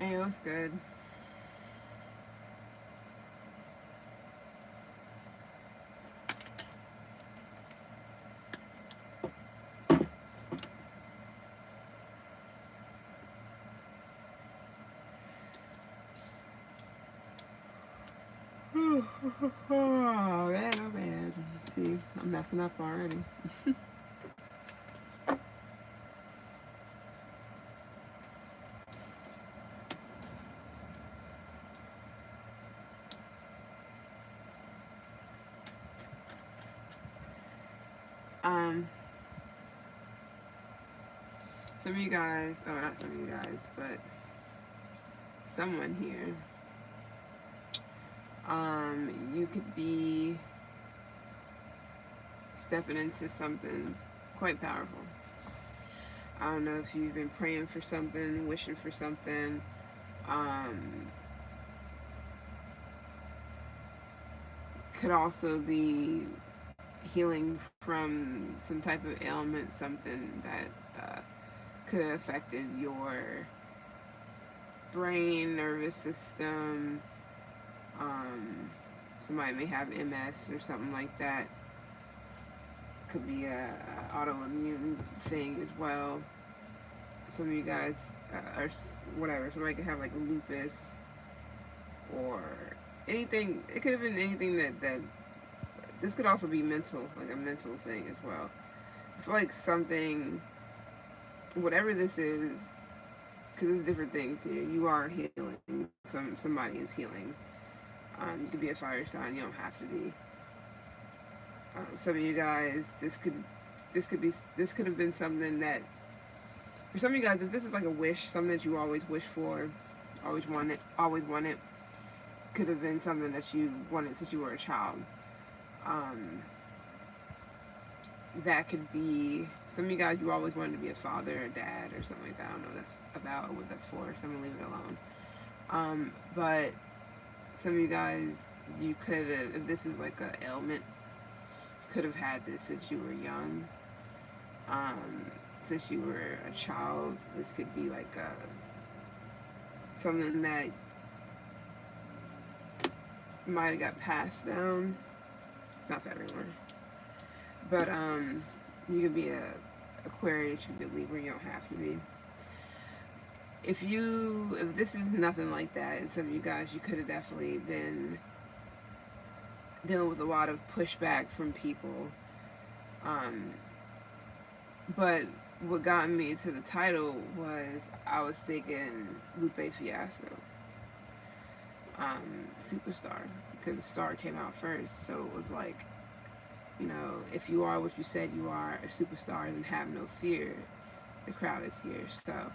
Hey, it was good. Oh man, oh man. See, I'm messing up already. Um, some of you guys, oh, not some of you guys, but someone here, you could be stepping into something quite powerful. I don't know if you've been praying for something, wishing for something. Um, could also be healing from some type of ailment, something that could have affected your brain, nervous system. Um, Somebody may have MS or something like that. Could be a autoimmune thing as well. Some of you guys, or whatever. Somebody could have like lupus or anything. It could have been anything that. This could also be mental, like a mental thing as well. I feel like something, whatever this is, because there's different things here. You are healing. Somebody is healing. You could be a fire sign. You don't have to be. Some of you guys, this could have been something that, for some of you guys, if this is like a wish, something that you always wish for, always wanted, could have been something that you wanted since you were a child. Um, that could be some of you guys. You always wanted to be a father, or dad, or something like that. I don't know what that's about or what that's for. So I'm gonna leave it alone. But some of you guys, you could have, if this is like an ailment, could have had this since you were young. Since you were a child, this could be like something that might have got passed down. It's not for everyone, but you could be a Aquarius, you could be a Libra. You don't have to be. If this is nothing like that, and some of you guys, you could have definitely been dealing with a lot of pushback from people. Um, but what got me to the title was I was thinking Lupe Fiasco, Superstar, because Star came out first. So it was like, if you are what you said you are, a superstar, then have no fear. The crowd is here. So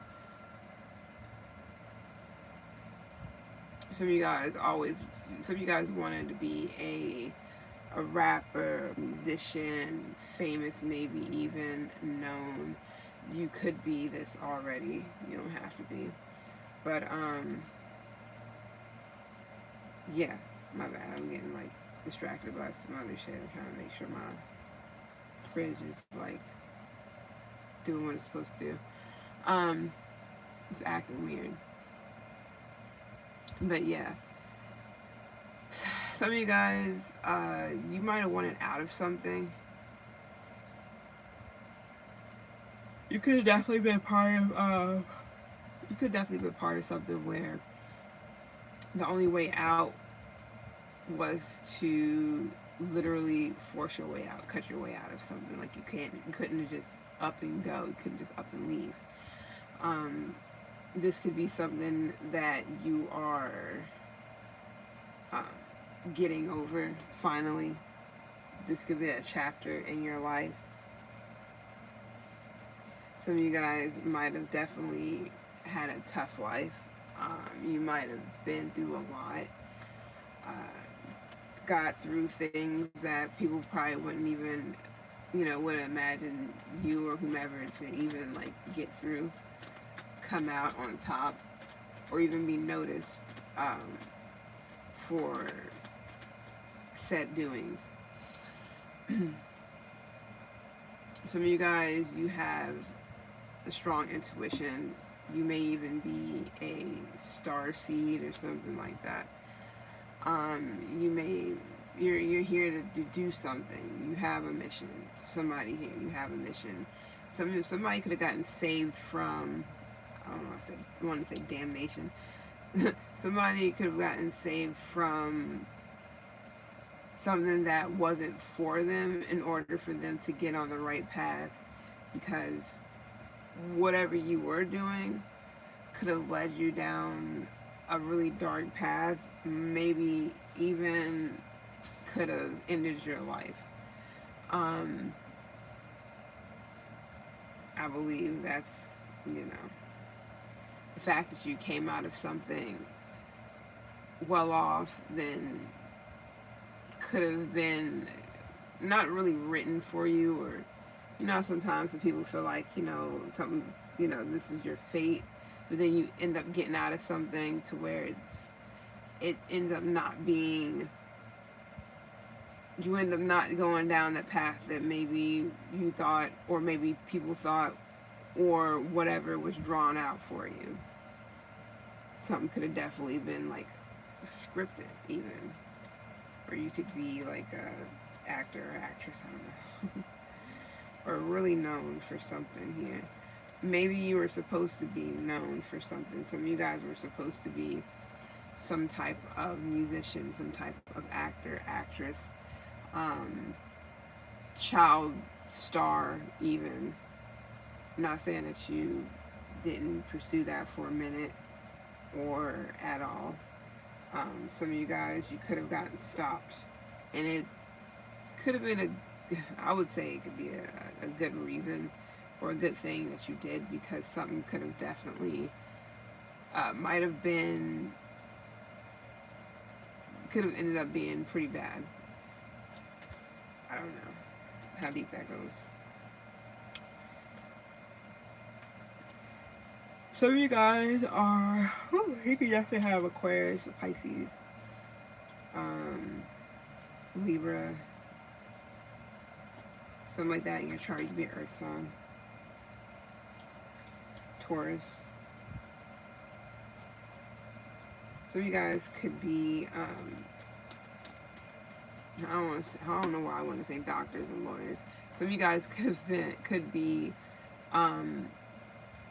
some of you guys wanted to be a rapper, musician, famous, maybe even known. You could be this already. You don't have to be. But yeah, my bad. I'm getting like distracted by some other shit. I'm trying to make sure my fridge is like doing what it's supposed to do. Um, it's acting weird. But yeah, some of you guys, you might have wanted out of something. You could have definitely been part of. You could definitely be part of something where the only way out was to literally force your way out, cut your way out of something. Like you couldn't just up and go. You couldn't just up and leave. Um, this could be something that you are um, getting over finally. This could be a chapter in your life. Some of you guys might have definitely had a tough life. You might have been through a lot. Got through things that people probably wouldn't even, wouldn't imagine you or whomever to even like get through, come out on top, or even be noticed for said doings. Some of you guys, you have a strong intuition. You may even be a star seed or something like that. You're here to do something. You have a mission. Somebody here, you have a mission. Somebody could have gotten saved from, I don't know, I want to say damnation. Somebody could have gotten saved from something that wasn't for them in order for them to get on the right path, because whatever you were doing could have led you down a really dark path, maybe even could have ended your life. I believe that's, the fact that you came out of something well off, then could have been not really written for you, or sometimes the people feel like something's, this is your fate, but then you end up getting out of something to where it ends up not being, you end up not going down that path that maybe you thought, or maybe people thought, or whatever was drawn out for you. Something could have definitely been like scripted even, or you could be like a actor or actress, I don't know, or really known for something here. Maybe you were supposed to be known for something. Some of you guys were supposed to be some type of musician, some type of actor, actress, child star even. I'm not saying that you didn't pursue that for a minute or at all. Some of you guys, you could have gotten stopped, and it could have been I would say it could be a good reason or a good thing that you did, because something could have definitely might have been, could have ended up being pretty bad. I don't know how deep that goes. Some of you guys are, you could definitely have Aquarius, Pisces, Libra, something like that in your chart. You could be an Earth sign, Taurus. Some of you guys could be, I don't know why I want to say doctors and lawyers. Some of you guys could be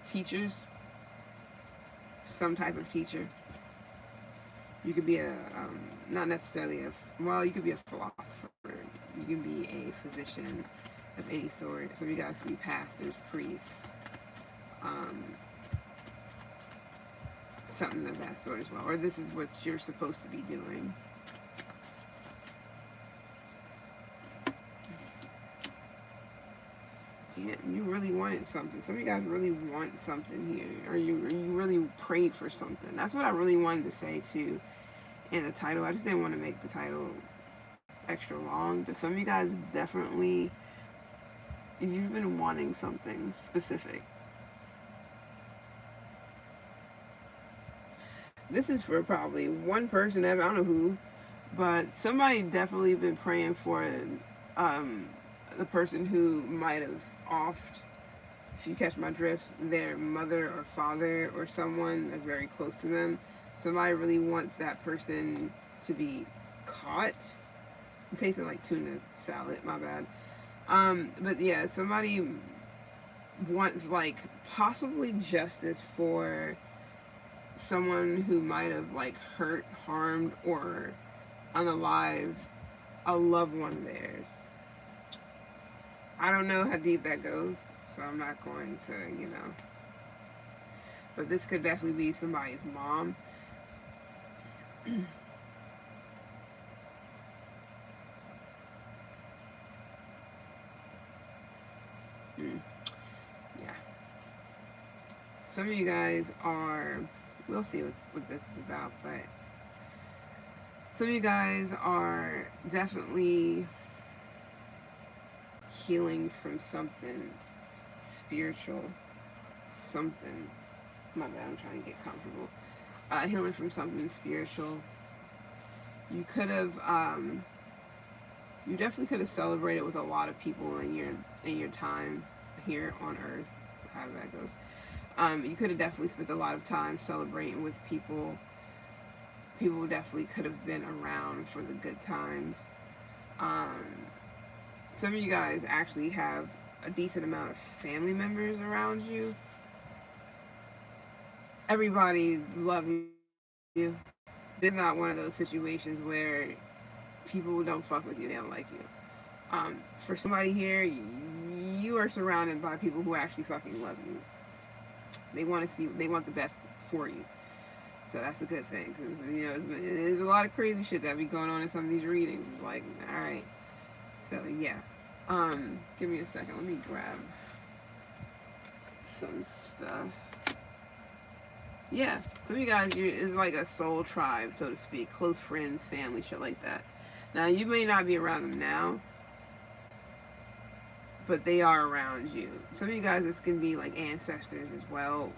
teachers, some type of teacher. You could be not necessarily you could be a philosopher. You can be a physician of any sort. Some of you guys could be pastors, priests, something of that sort as well. Or this is what you're supposed to be doing. Damn, you really wanted something. Some of you guys really want something here. Or you really prayed for something. That's what I really wanted to say too in the title. I just didn't want to make the title extra long. But some of you guys definitely, you've been wanting something specific. This is for probably one person, I don't know who, but somebody definitely been praying for the person who might have offed, if you catch my drift, their mother or father or someone that's very close to them. Somebody really wants that person to be caught. I'm tasting like tuna salad, my bad. But yeah, somebody wants like possibly justice for someone who might have like hurt, harmed, or unalived a loved one of theirs. I don't know how deep that goes, so I'm not going to, but this could definitely be somebody's mom. Yeah. Some of you guys are, we'll see what this is about, but some of you guys are definitely healing from something spiritual, something, my bad, I'm trying to get comfortable, healing from something spiritual. You could have, you definitely could have celebrated with a lot of people in your time here on Earth, however that goes. You could have definitely spent a lot of time celebrating with people. People definitely could have been around for the good times. Um, some of you guys actually have a decent amount of family members around you. Everybody loves you. This is not one of those situations where people don't fuck with you, they don't like you. For somebody here, you are surrounded by people who actually fucking love you. They want to see, they want the best for you. So that's a good thing, because there's a lot of crazy shit that be going on in some of these readings. It's like, all right, so yeah. Give me a second. Let me grab some stuff. Yeah, some of you guys is like a soul tribe, so to speak, close friends, family, shit like that. Now you may not be around them now, but they are around you. Some of you guys, this can be like ancestors as well,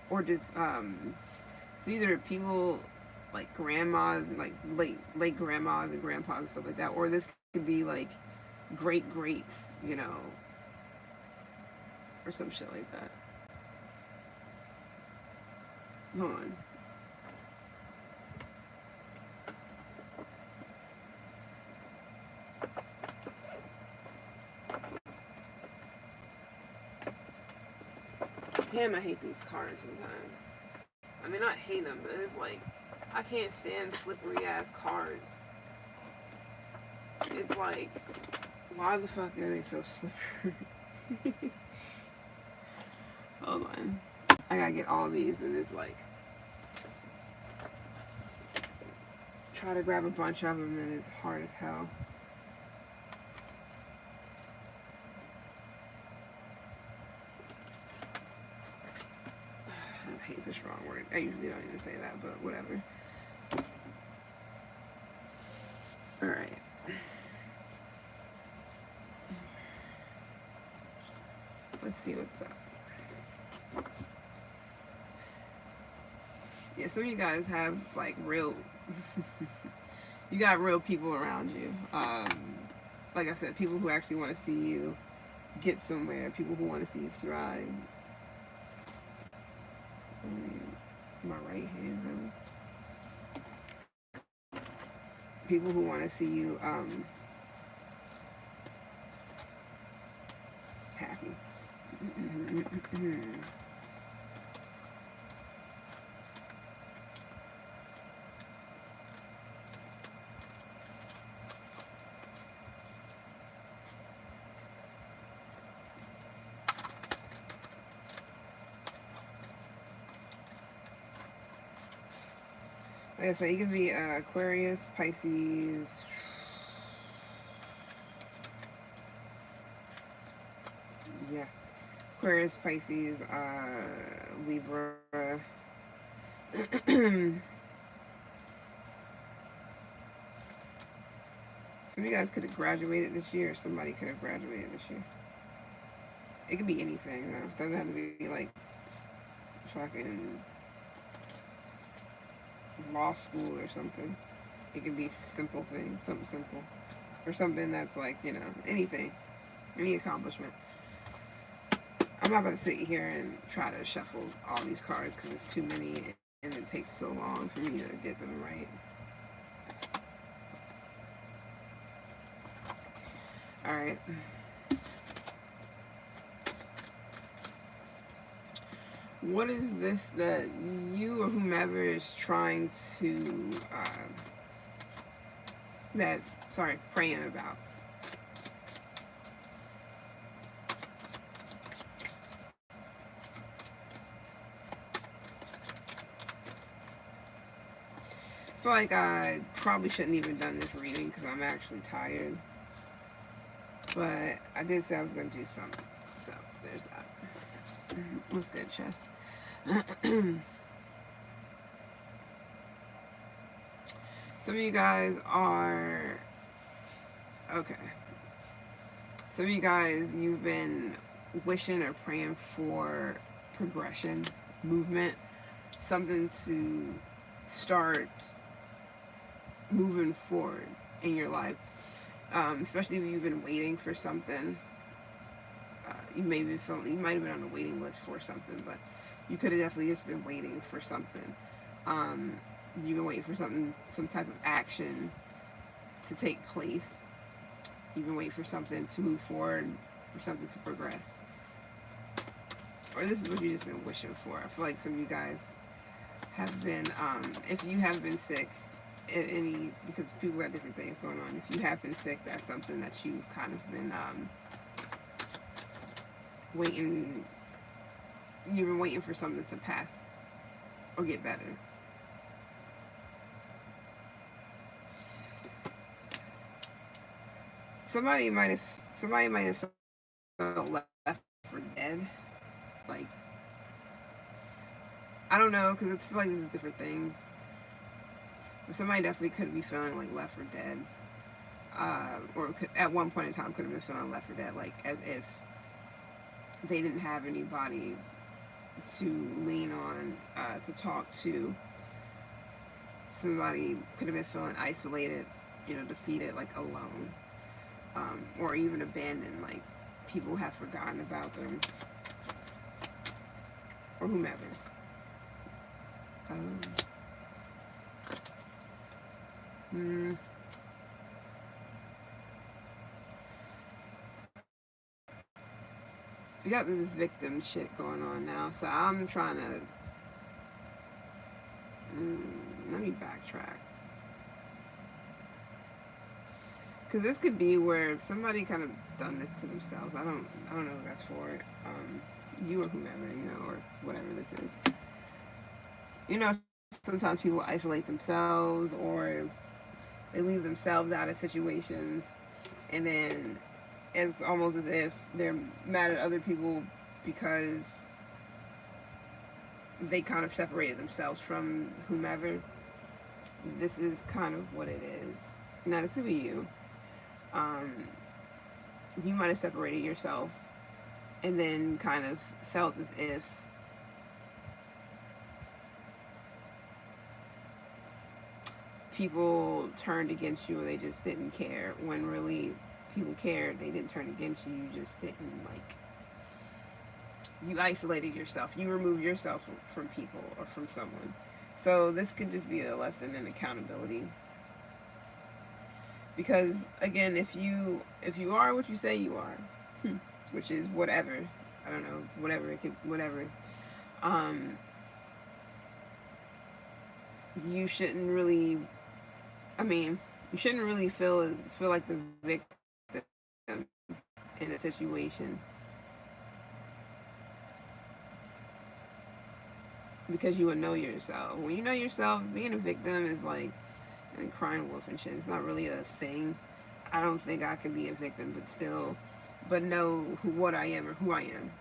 or just it's either people like grandmas, like late grandmas and grandpas and stuff like that, or this could be like great greats, or some shit like that. Hold on. Damn, I hate these cards sometimes. I mean, not hate them, but it's like, I can't stand slippery ass cards. It's like, why the fuck are they so slippery? Hold on. I gotta get all these, and it's like, try to grab a bunch of them, and it's hard as hell. Hate's a strong word. I usually don't even say that, but whatever. Alright. Let's see what's up. Yeah, some of you guys have like real you got real people around you. Like I said, people who actually want to see you get somewhere, people who want to see you thrive. My right hand, really. People who want to see you happy. Like I said, you could be Aquarius, Pisces. Yeah. Aquarius, Pisces, Libra. Some of you guys could have graduated this year, or somebody could have graduated this year. It could be anything, though. It doesn't have to be like fucking law school or something. It can be simple things, something simple, or something that's like, anything, any accomplishment. I'm not going to sit here and try to shuffle all these cards because it's too many and it takes so long for me to get them right. Alright. What is this that you or whomever is trying to, praying about? I feel like I probably shouldn't even done this reading because I'm actually tired. But I did say I was going to do something. So, there's that. What's good, chest? Some of you guys are... Okay. Some of you guys, you've been wishing or praying for progression, movement, something to start moving forward in your life. Especially if you've been waiting for something. you maybe felt, you might have been on a waiting list for something, but you could have definitely just been waiting for something. You've been waiting for something, some type of action to take place. You've been waiting for something to move forward, for something to progress. Or this is what you've just been wishing for. I feel like some of you guys have been, if you have been sick, any, because people got different things going on. If you have been sick, that's something that you've kind of been waiting. You've been waiting for something to pass or get better. Somebody might have felt left for dead. Like, I don't know, because I feel like this is different things. But somebody definitely could be feeling like left for dead. Or could, at one point in time could have been feeling left for dead, like as if they didn't have anybody to lean on, to talk to. Somebody could have been feeling isolated, defeated, like alone, or even abandoned, like people have forgotten about them, or whomever. We got this victim shit going on now, so I'm trying to let me backtrack, because this could be where somebody kind of done this to themselves. I don't know who that's for, you or whomever, or whatever this is. Sometimes people isolate themselves, or they leave themselves out of situations, and then it's almost as if they're mad at other people because they kind of separated themselves from whomever. This is kind of what it is. Now, this could be you. You might have separated yourself and then kind of felt as if people turned against you, or they just didn't care, when really people cared. They didn't turn against you. You just didn't, you isolated yourself. You removed yourself from people or from someone. So this could just be a lesson in accountability. Because again, if you are what you say you are, which is whatever, I don't know, whatever it could, whatever. You shouldn't really. You shouldn't really feel like the victim in a situation, because you would know yourself. When you know yourself, being a victim is like crying wolf and shit. It's not really a thing. I don't think I could be a victim, but know what I am or who I am.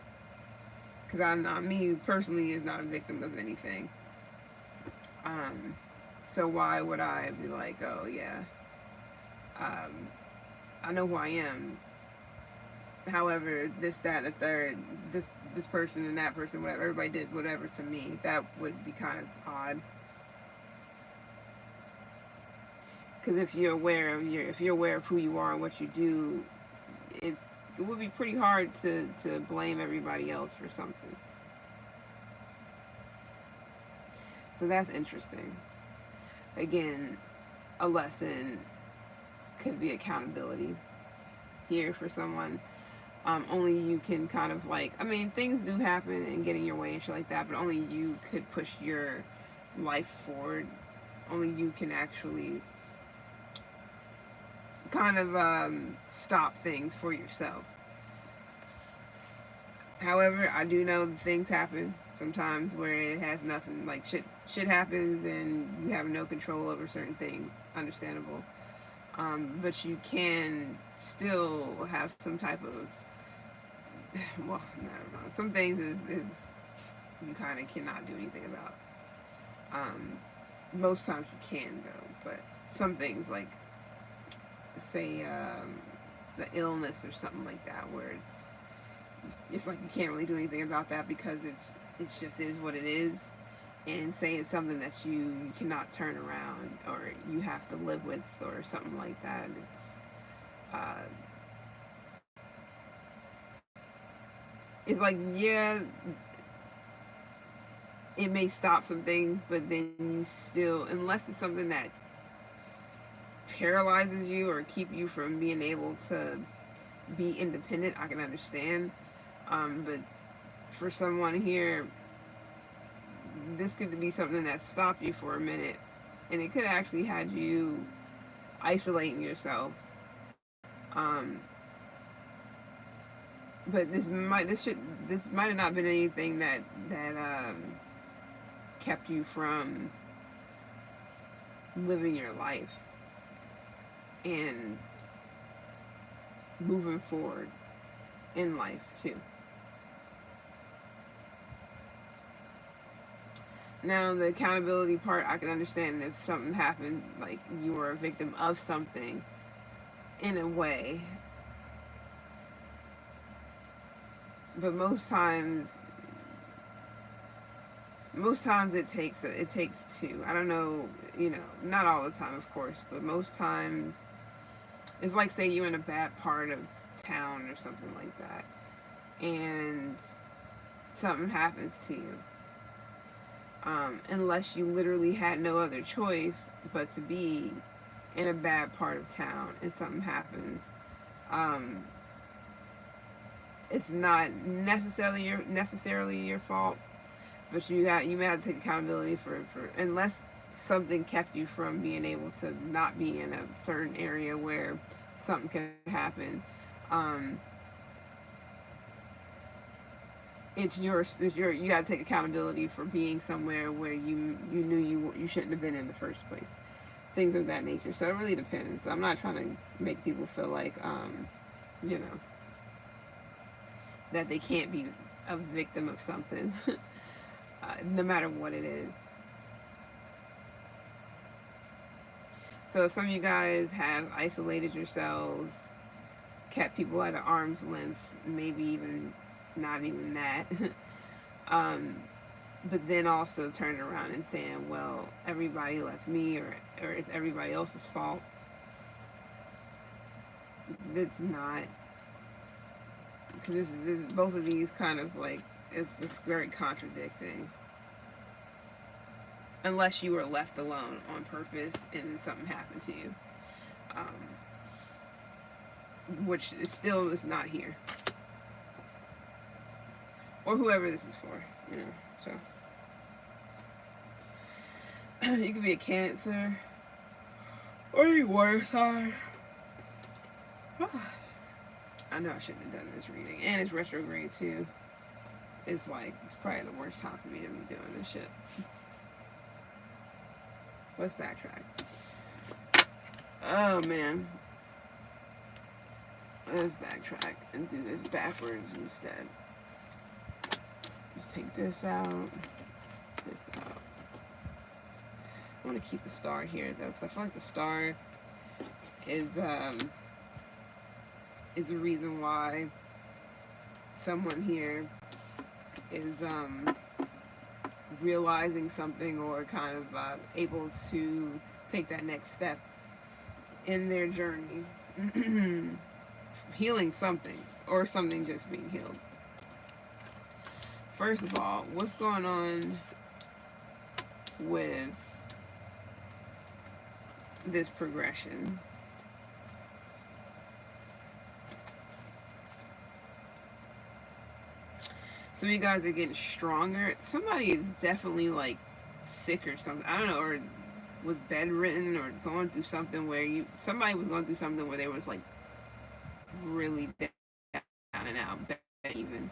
Because me personally is not a victim of anything. So why would I be like, oh yeah, I know who I am. However, this, that, and the third, this person and that person, whatever, everybody did whatever to me. That would be kind of odd. Because if you're aware of who you are and what you do, it would be pretty hard to blame everybody else for something. So that's interesting. Again, a lesson could be accountability here for someone. Only you can kind of things do happen and get in your way and shit like that, but only you could push your life forward. Only you can actually kind of stop things for yourself. However, I do know that things happen sometimes where it has nothing, like shit happens and you have no control over certain things. Understandable. But you can still have some type of, well, I don't know. Some things is you kind of cannot do anything about. Most times you can though, but some things, like say the illness or something like that, where it's like you can't really do anything about that because it's just is what it is. And say it's something that you cannot turn around or you have to live with or something like that. It's it's like, yeah, it may stop some things, but then you still, unless it's something that paralyzes you or keep you from being able to be independent, I can understand. But for someone here, this could be something that stopped you for a minute, and it could actually had you isolating yourself. Um, but this might have not been anything that kept you from living your life and moving forward in life too. Now, the accountability part, I can understand if something happened, like you were a victim of something in a way. But most times it takes two. I don't know, not all the time, of course, but most times it's like, say you're in a bad part of town or something like that, and something happens to you. Unless you literally had no other choice but to be in a bad part of town and something happens, um, it's not necessarily your fault, but you may have to take accountability for unless something kept you from being able to not be in a certain area where something could happen. Um, you got to take accountability for being somewhere where you knew you shouldn't have been in the first place, things of that nature. So it really depends. I'm not trying to make people feel like you know that they can't be a victim of something, no matter what it is. So if some of you guys have isolated yourselves, kept people at an arm's length, maybe even not even that, um, but then also turned around and saying, well, everybody left me, or it's everybody else's fault. That's not, because this both of these kind of like, it's very contradicting. Unless you were left alone on purpose and something happened to you, which is still is not here, or whoever this is for, So you could be a Cancer, or you work hard. I know I shouldn't have done this reading, and it's retrograde too. It's probably the worst time for me to be doing this shit. Let's backtrack. Oh man. Let's backtrack and do this backwards instead. Just take this out. This out. I want to keep the star here though, because I feel like the star is the reason why someone here is realizing something, or kind of able to take that next step in their journey. Healing something, or something just being healed. First of all, what's going on with this progression? Some of you guys are getting stronger. Somebody is definitely like sick or something. I don't know, or was bedridden, or going through something where somebody was going through something where they was like really down and out, even.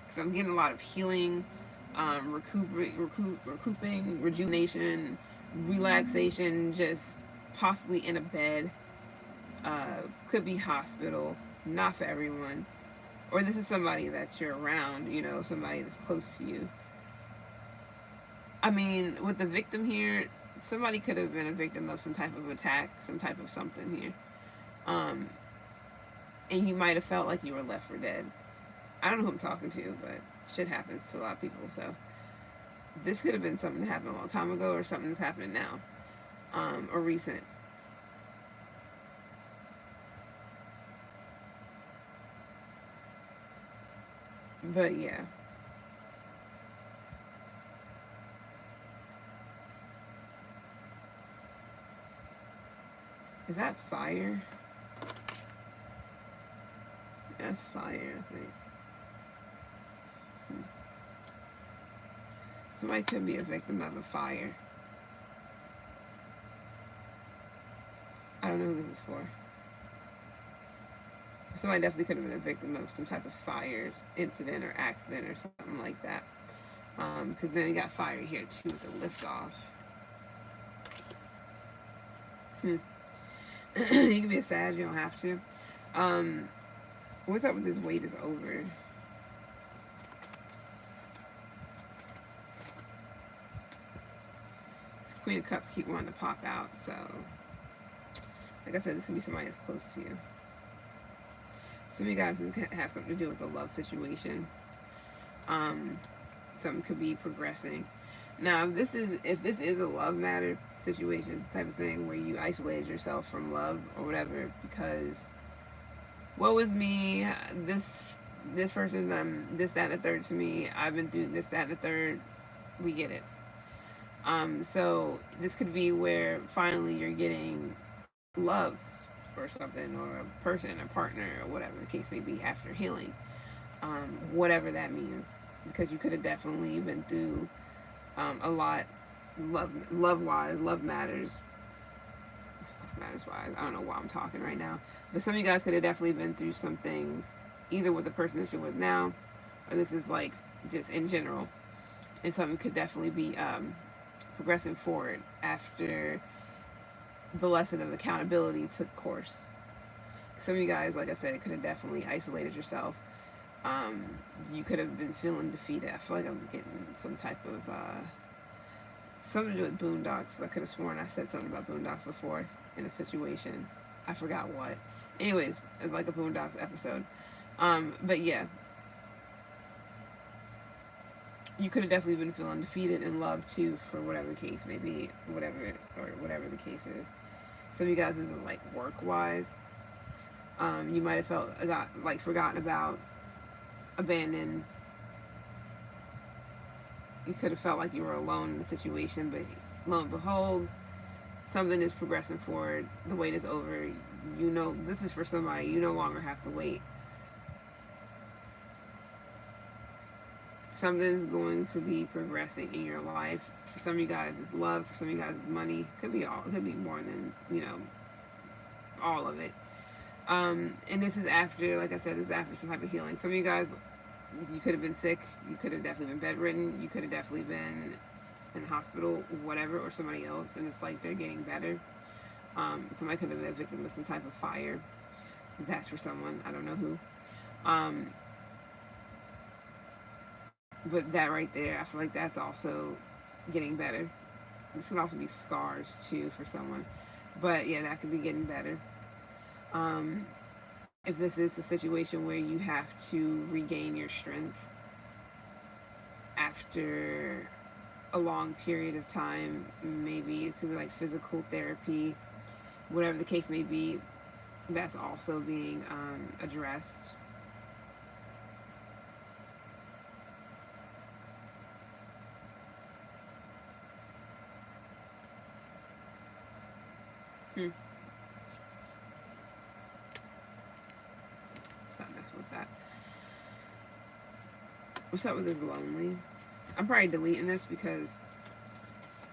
Because I'm getting a lot of healing, recouping, rejuvenation, relaxation, just possibly in a bed. Could be hospital, not for everyone. Or this is somebody that you're around, somebody that's close to you. I mean, with the victim here, somebody could have been a victim of some type of attack, some type of something here. And you might have felt like you were left for dead. I don't know who I'm talking to, but shit happens to a lot of people. So this could have been something that happened a long time ago, or something that's happening now, or recent. But yeah. Is that fire? That's fire, I think. Somebody could be a victim of a fire. I don't know who this is for. Somebody definitely could have been a victim of some type of fires incident or accident or something like that. Because then you got fire here too with the lift off. You can be a Sag, you don't have to. What's up with this weight is over? This Queen of Cups keep wanting to pop out, so like I said, this can be somebody that's close to you. Some of you guys is gonna have something to do with a love situation. Something could be progressing. Now, if this is a love matter situation type of thing where you isolated yourself from love or whatever because woe is me, this person, this, that, and the third to me, I've been through this, that, and the third, we get it. So this could be where finally you're getting love or something, or a person, a partner, or whatever the case may be after healing. Whatever that means. Because you could have definitely been through a lot love wise, love matters wise. I don't know why I'm talking right now. But some of you guys could have definitely been through some things, either with the person that you're with now, or this is like just in general. And something could definitely be progressing forward after the lesson of accountability took course. Some of you guys, like I said, could have definitely isolated yourself. You could have been feeling defeated. I feel like I'm getting some type of something to do with Boondocks. I could have sworn I said something about Boondocks before in a situation. I forgot what. Anyways, it's like a Boondocks episode. But yeah, you could have definitely been feeling defeated in love too, for whatever the case may be, whatever the case is. Some of you guys, this is like work wise. You might have felt forgotten about, abandoned. You could have felt like you were alone in the situation, but lo and behold, something is progressing forward. The wait is over. You know this is for somebody. You no longer have to wait. Something's going to be progressing in your life. For some of you guys, it's love. For some of you guys, it's money. Could be all. Could be more than all of it. And this is after, like I said, this is after some type of healing. Some of you guys, you could have been sick. You could have definitely been bedridden. You could have definitely been in the hospital, whatever, or somebody else, and it's like they're getting better. Somebody could have been a victim of some type of fire. That's for someone. I don't know who. But that right there, I feel like that's also getting better. This can also be scars too for someone. But yeah, that could be getting better. If this is a situation where you have to regain your strength after a long period of time, maybe it's like physical therapy, whatever the case may be, that's also being addressed. Let's not mess with that. What's up with this lonely? I'm probably deleting this because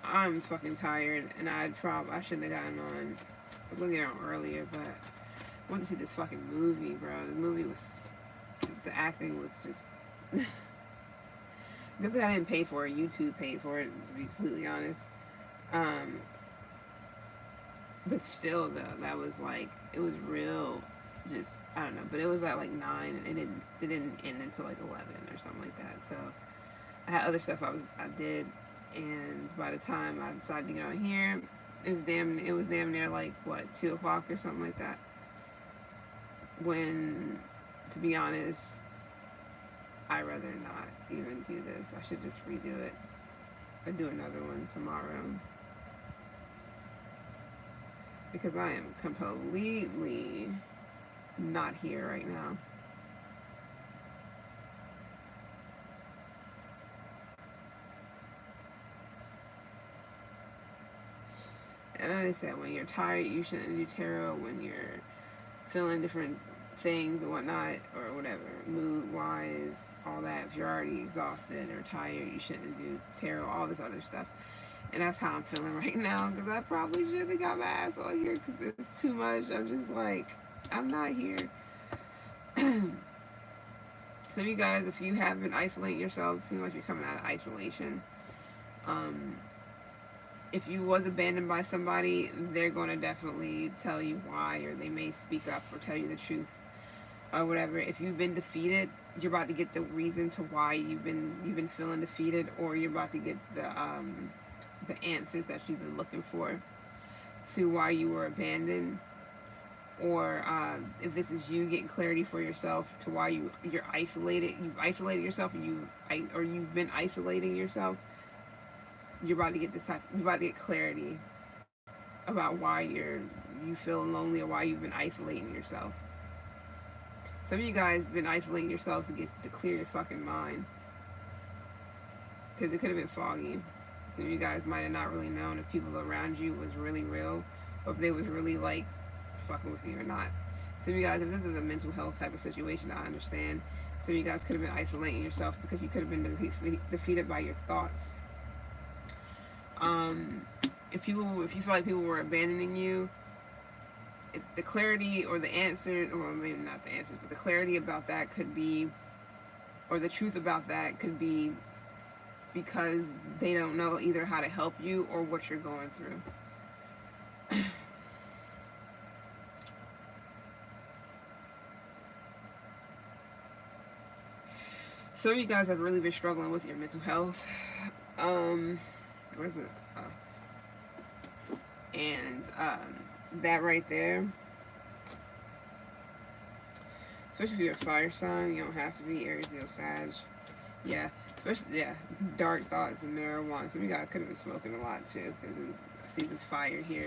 I'm fucking tired, and I shouldn't have gotten on. I was gonna get on earlier, but I wanted to see this fucking movie, bro. The acting was just good that I didn't pay for it. YouTube paid for it, to be completely honest. But still, though, that was like, it was real. Just, I don't know, but it was at like 9, and it didn't end until like 11 or something like that. So I had other stuff I did, and by the time I decided to get on here, it was damn near like what, 2 o'clock or something like that. When, to be honest, I'd rather not even do this. I should just redo it. I'll do another one tomorrow. Because I am completely not here right now. And I said, when you're tired, you shouldn't do tarot. When you're feeling different things and whatnot, or whatever, mood wise, all that. If you're already exhausted or tired, you shouldn't do tarot, all this other stuff. And that's how I'm feeling right now, because I probably should have got my ass on here because it's too much. I'm just like, I'm not here. So you guys, if you have been isolating yourselves, it seems like you're coming out of isolation. If you was abandoned by somebody, they're going to definitely tell you why, or they may speak up or tell you the truth or whatever. If you've been defeated, you're about to get the reason to why you've been feeling defeated, or you're about to get the answers that you've been looking for to why you were abandoned. Or if this is you getting clarity for yourself to why you're isolated, you've isolated yourself, or you've been isolating yourself. You're about to get you're about to get clarity about why you feel lonely, or why you've been isolating yourself. Some of you guys been isolating yourselves to clear your fucking mind, because it could have been foggy. Some of you guys might have not really known if people around you was really real, or if they was really like fucking with you or not. Some of you guys, if this is a mental health type of situation, I understand. Some of you guys could have been isolating yourself because you could have been defeated by your thoughts. If you feel like people were abandoning you, the clarity or the answers, or maybe not the answers, but the clarity about that could be, or the truth about that could be, because they don't know either how to help you or what you're going through. Some of you guys have really been struggling with your mental health. Where's it? And that right there, especially if you're a fire sign, you don't have to be Aries, Leo, Sag. Yeah, especially, yeah, dark thoughts and marijuana. Some of you guys could have been smoking a lot too, because I see this fire here,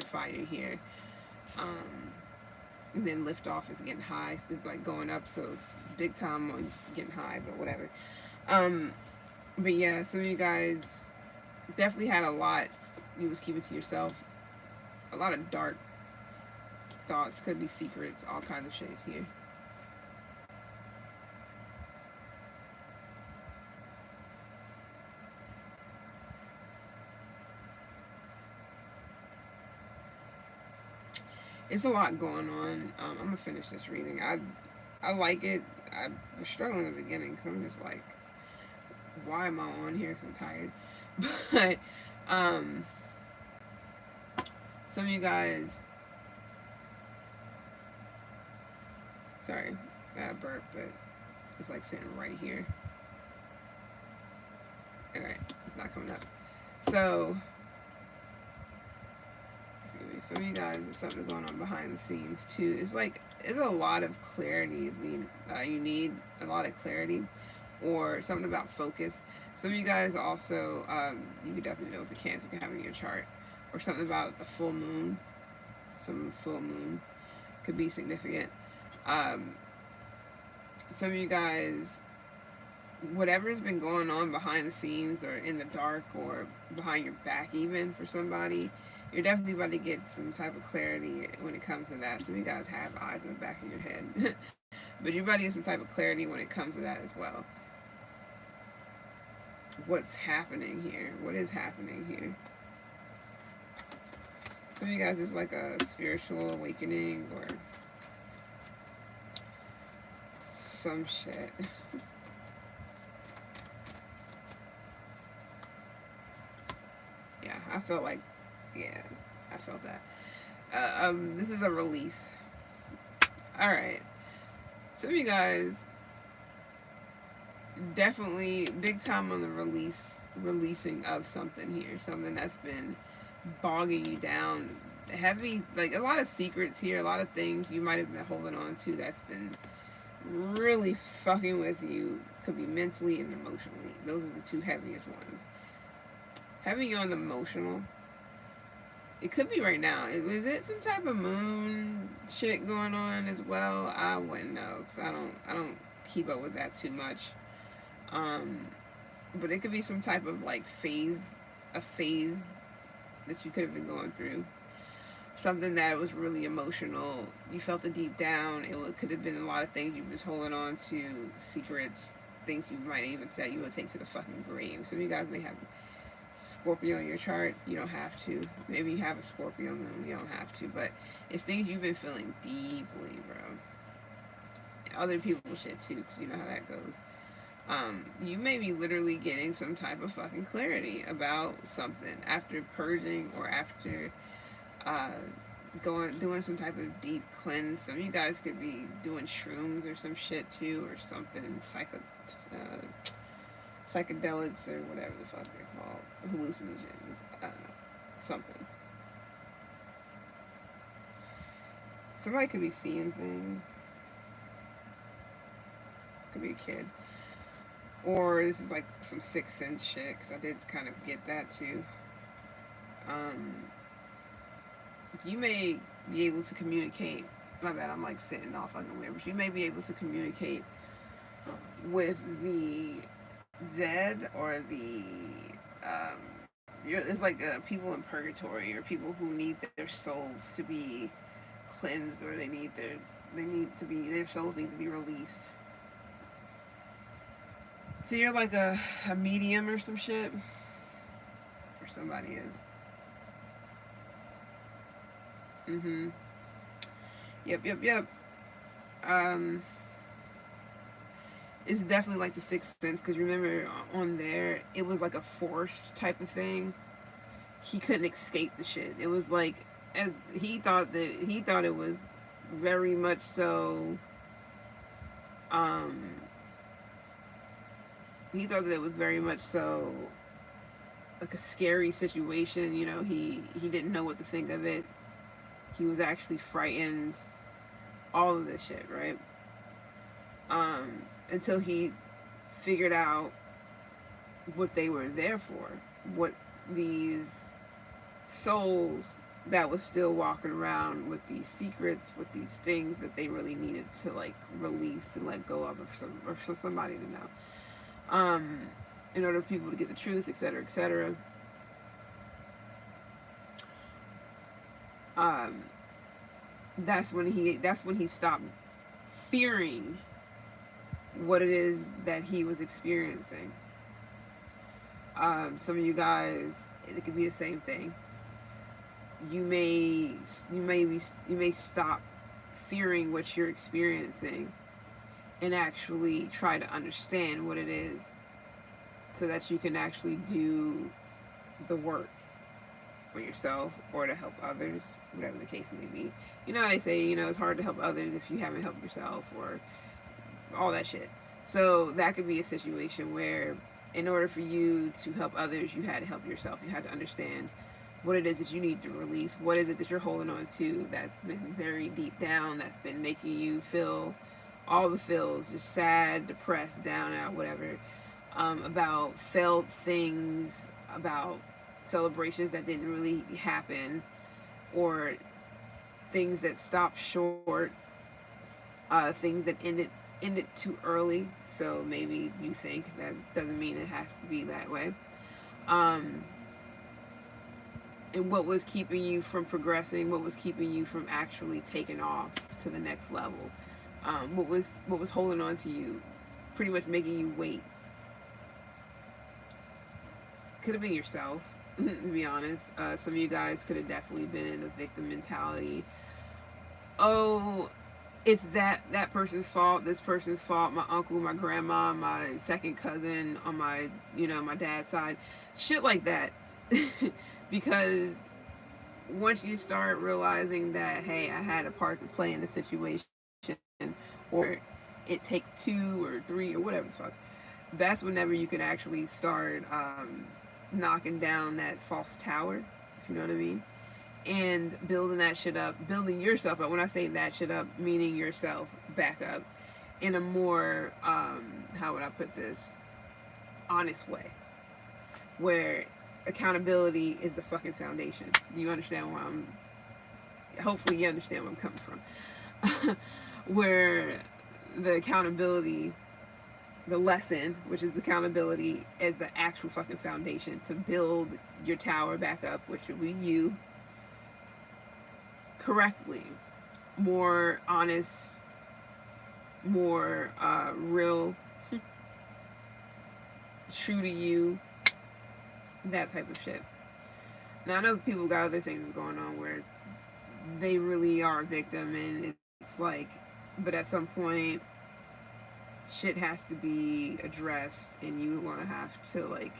and then lift off is getting high. It's like going up, so big time on getting high, but whatever. But yeah, some of you guys definitely had a lot you was keeping to yourself. A lot of dark thoughts, could be secrets, all kinds of shades here. It's a lot going on. I'm gonna finish this reading. I like it. I was struggling in the beginning because I'm just like, why am I on here? Because I'm tired. But some of you guys, sorry, I got a burp, but it's like sitting right here. Alright, it's not coming up. So, excuse me, some of you guys, there's something going on behind the scenes too. It's like, it's a lot of clarity. You need a lot of clarity, or something about focus. Some of you guys also, you could definitely know what the Cancer can have in your chart, or something about the full moon. Some full moon could be significant. Some of you guys, whatever's been going on behind the scenes, or in the dark, or behind your back even for somebody, you're definitely about to get some type of clarity when it comes to that. Some of you guys have eyes in the back of your head. But you're about to get some type of clarity when it comes to that as well. What's happening here? What is happening here? Some of you guys is like a spiritual awakening, or some shit. Yeah, I felt like, yeah, I felt that. This is a release. Alright. Some of you guys definitely big time on the releasing of something here. Something that's been bogging you down. Heavy, like a lot of secrets here, a lot of things you might have been holding on to that's been really fucking with you. Could be mentally and emotionally. Those are the two heaviest ones. Heavy on the emotional. It could be right now. Is it some type of moon shit going on as well? I wouldn't know, because I don't keep up with that too much. But it could be some type of like phase that you could have been going through. something that was really emotional. You felt it deep down. Could have been a lot of things you was holding on to, secrets, things you might even said you would take to the fucking grave. Some of you guys may have Scorpio in your chart. You don't have to. Maybe you have a Scorpio moon. You don't have to. But it's things you've been feeling deeply, bro. Other people's shit too, because you know how that goes. You may be literally getting some type of fucking clarity about something after purging or after uh, doing some type of deep cleanse. Some of you guys could be doing shrooms or some shit too, or something psychedelics or whatever the fuck they're called, hallucinogens. I don't know, something. Somebody could be seeing things. Could be a kid. Or this is like some Sixth Sense shit, because I did kind of get that too. Um, you may be able to communicate. My bad, I'm like sitting off fucking weird, but you may be able to communicate with the dead or the it's like people in purgatory or people who need their souls to be cleansed, or their souls need to be released. So you're like a medium or some shit, or somebody is. Mm-hmm. Yep. Um, it's definitely like the Sixth Sense, because remember on there it was like a force type of thing. He couldn't escape the shit. It was like, as he thought it was very much so. Um, he thought that it was very much so like a scary situation. You know, he didn't know what to think of it. He was actually frightened. All of this shit, right? Until he figured out what they were there for, what these souls that was still walking around with these secrets, with these things that they really needed to like release and let go of, or for somebody to know, in order for people to get the truth, etc., etc. That's when he stopped fearing what it is that he was experiencing. Some of you guys, it could be the same thing. You may stop fearing what you're experiencing and actually try to understand what it is, so that you can actually do the work for yourself or to help others, whatever the case may be. You know how they say, it's hard to help others if you haven't helped yourself, or all that shit. So that could be a situation where, in order for you to help others, you had to help yourself. You had to understand what it is that you need to release. What is it that you're holding on to that's been very deep down, that's been making you feel all the feels, just sad, depressed, down, out, whatever, about failed things, about celebrations that didn't really happen, or things that stopped short, things that ended too early. So maybe you think that doesn't mean it has to be that way. And what was keeping you from progressing? What was keeping you from actually taking off to the next level? What was holding on to you, pretty much making you wait? Could have been yourself, to be honest. Some of you guys could have definitely been in a victim mentality. Oh, it's that person's fault, this person's fault, my uncle, my grandma, my second cousin on my my dad's side, shit like that. Because once you start realizing that, hey, I had a part to play in the situation, or it takes two or three or whatever the fuck, that's whenever you can actually start knocking down that false tower, if you know what I mean, and building that shit up, building yourself up. When I say that shit up, meaning yourself back up in a more, how would I put this, honest way, where accountability is the fucking foundation. Do you understand where hopefully you understand where I'm coming from. Where the accountability, the lesson, which is accountability, is the actual fucking foundation to build your tower back up, which will be you. correctly, more honest, more real, true to you, that type of shit. Now I know people got other things going on where they really are a victim, and it's like, but at some point, shit has to be addressed, and you're gonna have to like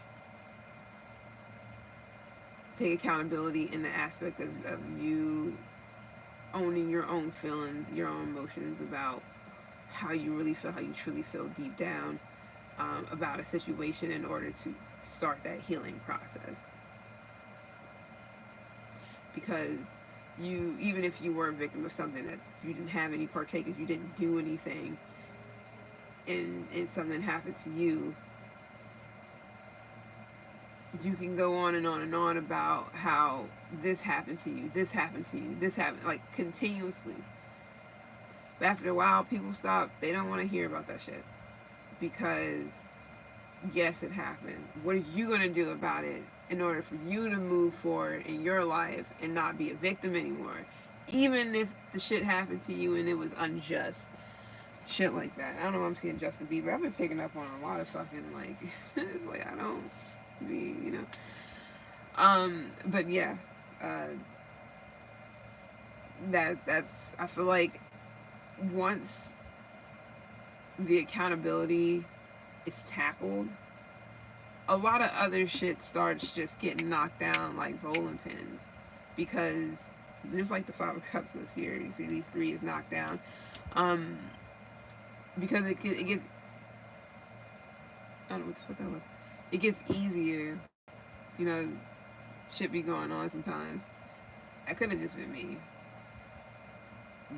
take accountability in the aspect of you owning your own feelings, your own emotions about how you really feel, how you truly feel deep down about a situation in order to start that healing process. Because you, even if you were a victim of something that you didn't have any partakers, you didn't do anything, and something happened to you, you can go on and on and on about how this happened to you, this happened to you, this happened, like continuously. But after a while, people stop, they don't want to hear about that shit. Because, yes, it happened. What are you going to do about it in order for you to move forward in your life and not be a victim anymore? Even if the shit happened to you and it was unjust. Shit like that. I don't know why I'm seeing Justin Bieber. I've been picking up on a lot of fucking, like, it's like, I don't be, you know. But yeah. That's, I feel like once the accountability is tackled, a lot of other shit starts just getting knocked down like bowling pins. Because just like the Five of Cups this year, you see these three is knocked down. Because it gets, I don't know what the fuck that was. It gets easier, you know, shit be going on sometimes. It could have just been me.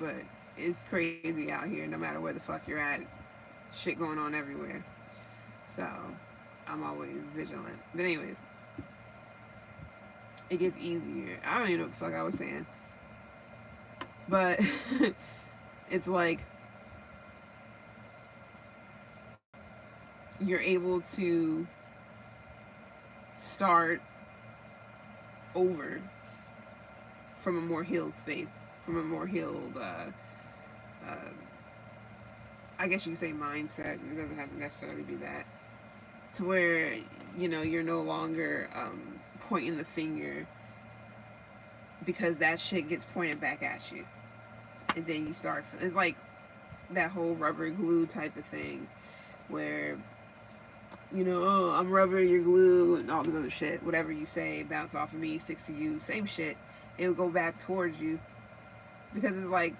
But it's crazy out here, no matter where the fuck you're at. Shit going on everywhere. So, I'm always vigilant. But anyways, it gets easier. I don't even know what the fuck I was saying. But, it's like, you're able to start over from a more healed space, from a more healed, I guess you could say mindset. It doesn't have to necessarily be that. To where, you know, you're no longer pointing the finger because that shit gets pointed back at you. And then you start, it's like that whole rubber glue type of thing where, you know, oh, I'm rubber, you're glue, and all this other shit. Whatever you say, bounce off of me, sticks to you, same shit. It'll go back towards you. Because it's like,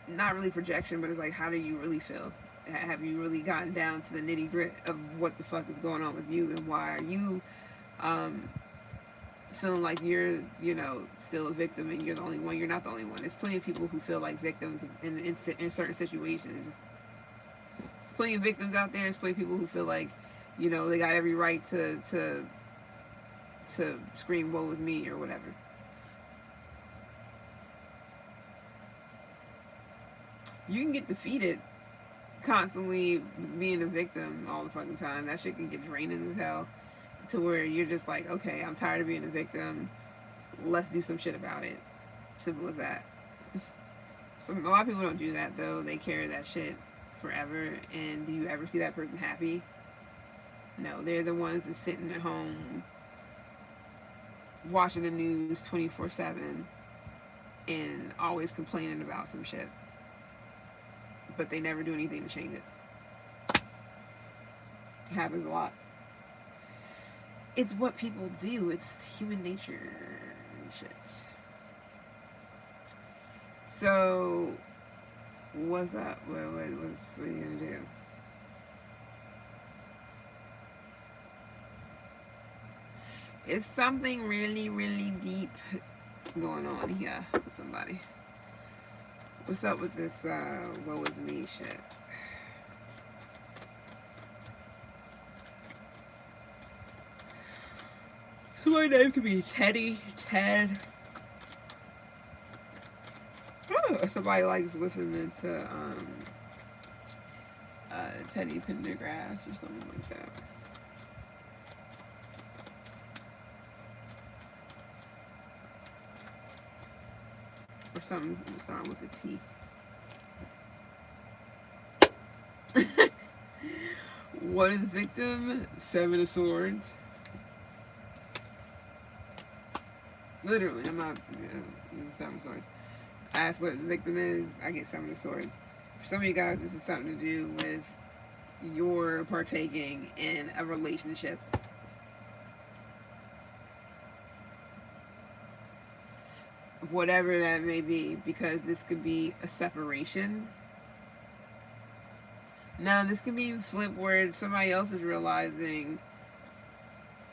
not really projection, but it's like, how do you really feel? Have you really gotten down to the nitty grit of what the fuck is going on with you, and why are you feeling like you're, you know, still a victim and you're the only one? You're not the only one. There's plenty of people who feel like victims in certain situations. There's plenty of victims out there. There's plenty of people who feel like, you know, they got every right to scream woe is me or whatever. You can get defeated constantly being a victim all the fucking time. That shit can get draining as hell, to where you're just like, okay, I'm tired of being a victim. Let's do some shit about it. Simple as that. A lot of people don't do that though. They carry that shit forever. And do you ever see that person happy? No, they're the ones that's sitting at home watching the news 24/7 and always complaining about some shit. But they never do anything to change it. It happens a lot. It's what people do. It's human nature and shit. So, what's up? What are you gonna do? It's something really, really deep going on here with somebody. What's up with this woe is me shit? My name could be Teddy, Ted. Oh, somebody likes listening to Teddy Pendergrass or something like that. something starting with a T. What is victim? Seven of Swords. Literally, I'm not. This is Seven of Swords. I ask what the victim is, I get Seven of Swords. For some of you guys, this is something to do with your partaking in a relationship. Whatever that may be, because this could be a separation. Now, this could be flipped where somebody else is realizing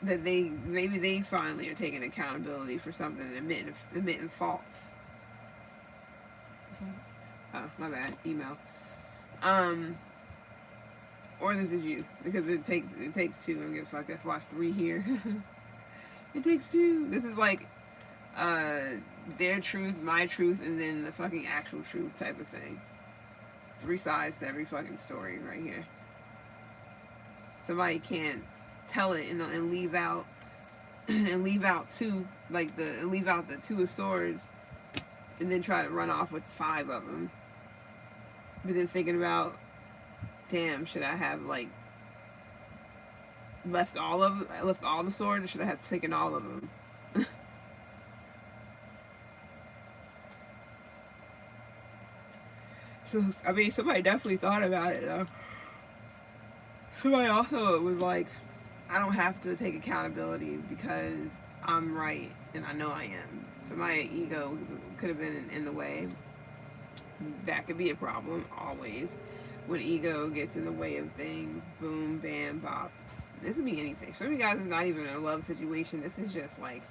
that maybe they finally are taking accountability for something and admitting faults. Oh, my bad. Email. Or this is you, because it takes two. I don't give a fuck. That's why it's 3 here. It takes 2. This is like their truth, my truth, and then the fucking actual truth type of thing. 3 sides to every fucking story right here. Somebody can't tell it and leave out and leave out 2, like leave out the 2 of Swords, and then try to run off with 5 of them. But then thinking about, damn, should I have like left all the swords, or should I have taken all of them? So, I mean, somebody definitely thought about it, though. Somebody also was like, I don't have to take accountability because I'm right and I know I am. So my ego could have been in the way. That could be a problem, always. When ego gets in the way of things, boom, bam, bop. This could be anything. Some of you guys is not even a love situation. This is just like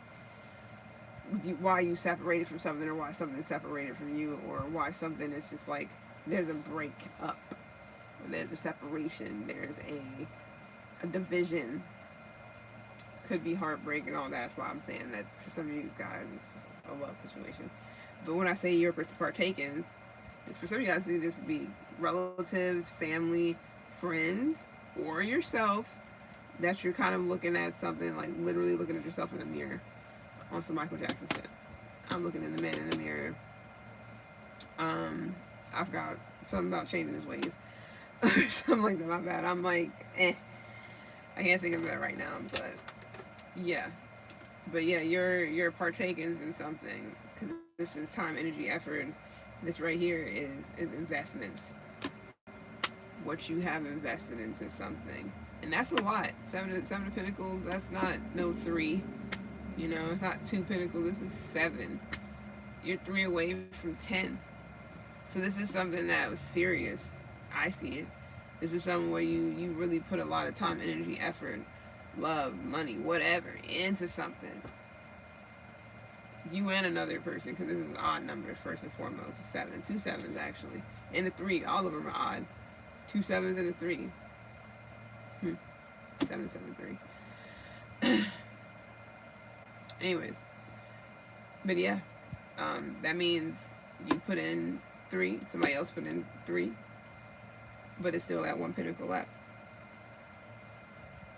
why you separated from something, or why something is separated from you, or why something is just like there's a break up, there's a separation, there's a division. It could be heartbreak and all that. That's why I'm saying that for some of you guys it's just a love situation. But when I say your partakings, for some of you guys it could just be relatives, family, friends, or yourself, that you're kind of looking at something, like literally looking at yourself in the mirror on some Michael Jackson shit. I'm looking in the man in the mirror. I forgot something about changing his ways. Something like that, my bad. I'm like, I can't think of that right now, but yeah. But yeah, you're partakings in something, because this is time, energy, effort. This right here is investments. What you have invested into something. And that's a lot. Seven of Pentacles, that's not no 3. You know, it's not 2 Pentacles, this is 7. You're 3 away from 10. So this is something that was serious. I see it. This is something where you really put a lot of time, energy, effort, love, money, whatever, into something. You and another person, because this is an odd number, first and foremost. 7. 2 7s, actually. And a 3. All of them are odd. 2 7s and a 3. 7 7 3. Anyways, but yeah, that means you put in 3, somebody else put in 3, but it's still at 1 pentacle left.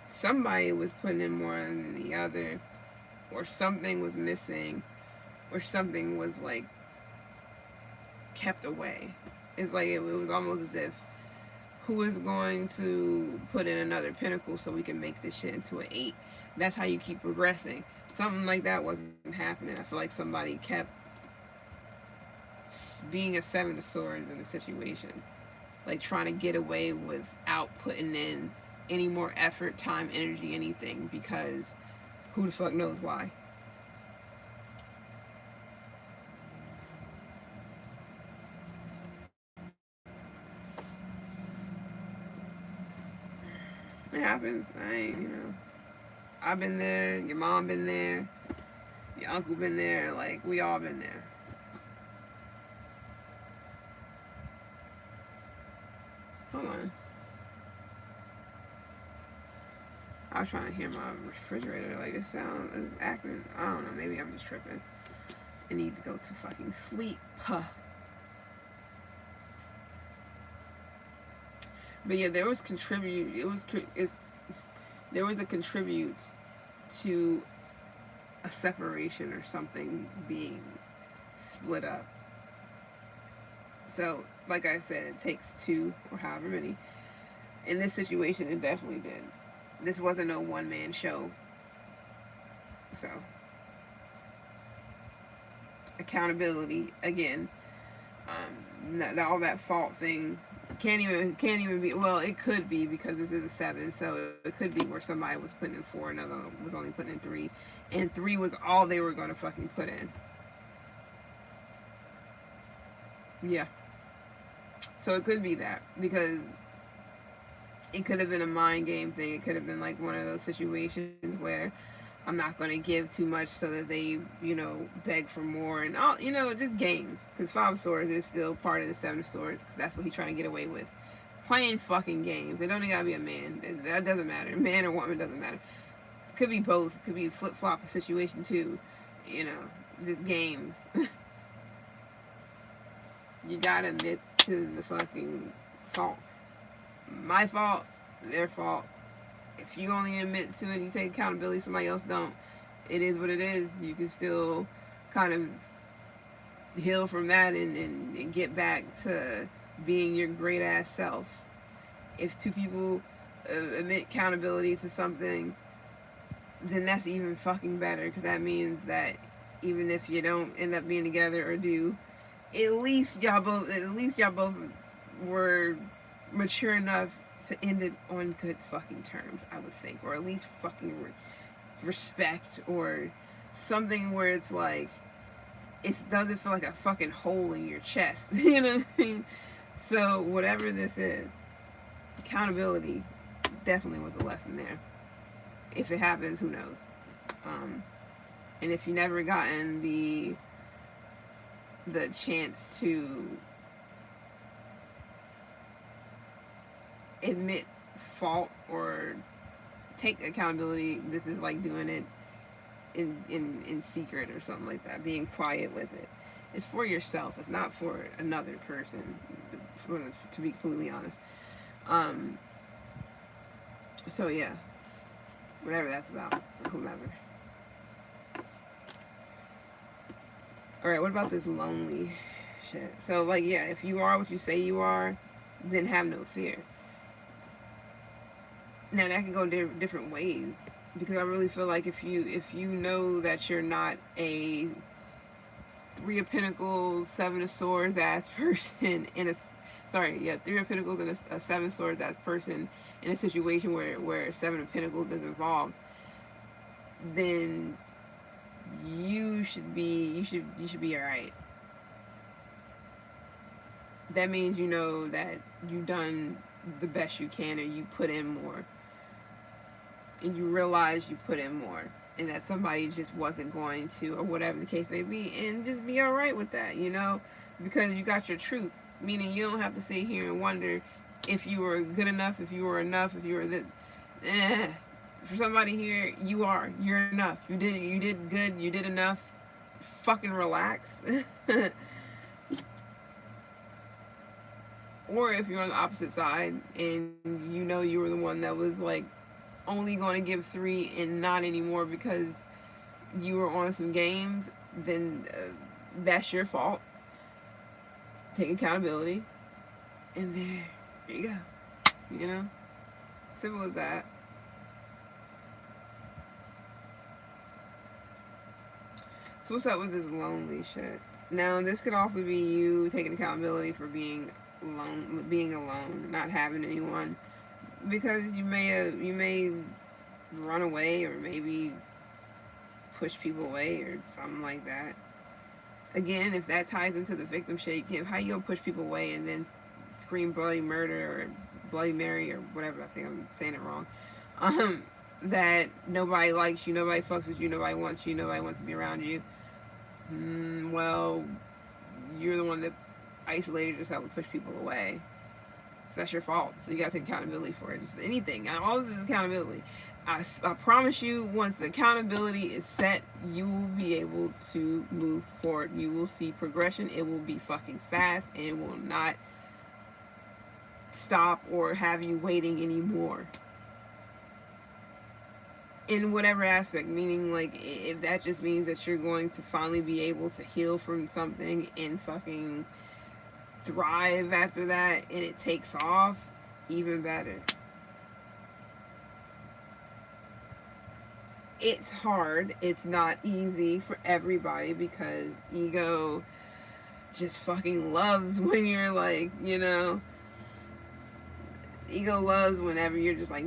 Somebody was putting in more than the other, or something was missing, or something was like kept away. It's like it was almost as if, who is going to put in another pentacle so we can make this shit into an 8? That's how you keep progressing. Something like that wasn't happening. I feel like somebody kept being a 7 of Swords in a situation, like trying to get away without putting in any more effort, time, energy, anything, because who the fuck knows why. It happens. I've been there, your mom been there, your uncle been there, like we all been there. Hold on. I was trying to hear my refrigerator, like it sounds, it's acting, I don't know, maybe I'm just tripping. I need to go to fucking sleep. Huh. But yeah, there was a contribute to a separation or something being split up. So, like I said, it takes two or however many. In this situation, it definitely did. This wasn't no one man show. So, accountability again. All that fault thing can't even be. Well, it could be because this is a 7, so it could be where somebody was putting in 4, another was only putting in 3, and 3 was all they were going to fucking put in. Yeah. So it could be that because it could have been a mind game thing. It could have been like one of those situations where I'm not going to give too much so that they, beg for more and all, just games. Because 5 of Swords is still part of the 7 of Swords because that's what he's trying to get away with. Playing fucking games. It don't even gotta be a man. That doesn't matter. Man or woman doesn't matter. It could be both. It could be a flip flop situation too. Just games. You gotta admit to the fucking faults. My fault, their fault. If you only admit to it and you take accountability, somebody else don't, it is what it is. You can still kind of heal from that and get back to being your great ass self. If 2 people admit accountability to something, then that's even fucking better because that means that even if you don't end up being together or do, at least y'all both were mature enough to end it on good fucking terms, I would think, or at least fucking respect or something where it's like it doesn't feel like a fucking hole in your chest. You know what I mean? So whatever this is, accountability definitely was a lesson there. If it happens, who knows? And if you never gotten the chance to admit fault or take accountability, this is like doing it in secret or something like that, being quiet with it. It's for yourself. It's not for another person, to be completely honest. So yeah, whatever that's about, or whomever. Alright, what about this lonely shit? So, like, yeah, if you are what you say you are, then have no fear. Now, that can go different ways. Because I really feel like if you know that you're not a 3 of Pentacles, 7 of Swords ass person in 3 of Pentacles and a 7 of Swords ass person in a situation where 7 of Pentacles is involved, then you should be alright. That means you know that you've done the best you can, or you put in more, and you realize you put in more, and that somebody just wasn't going to, or whatever the case may be, and just be alright with that, because you got your truth. Meaning you don't have to sit here and wonder if you were good enough, if you were enough, if you were this. For somebody here, you're enough. You did good, you did enough. Fucking relax. Or if you're on the opposite side and you were the one that was like only going to give 3 and not anymore because you were on some games, then that's your fault. Take accountability, and there you go. Simple as that. So what's up with this lonely shit? Now, this could also be you taking accountability for being alone, not having anyone, because you may run away or maybe push people away or something like that. Again, if that ties into the victim shit, how you gonna push people away and then scream bloody murder or Bloody Mary or whatever? I think I'm saying it wrong. That nobody likes you, nobody fucks with you, nobody wants to be around you. Well, you're the one that isolated yourself and pushed people away. So that's your fault. So you gotta take accountability for it. Just anything. All this is accountability. I promise you, once the accountability is set, you will be able to move forward. You will see progression. It will be fucking fast, and it will not stop or have you waiting anymore. In whatever aspect, meaning like if that just means that you're going to finally be able to heal from something and fucking thrive after that and it takes off, even better. It's hard. It's not easy for everybody because ego just fucking loves when you're like, ego loves whenever you're just like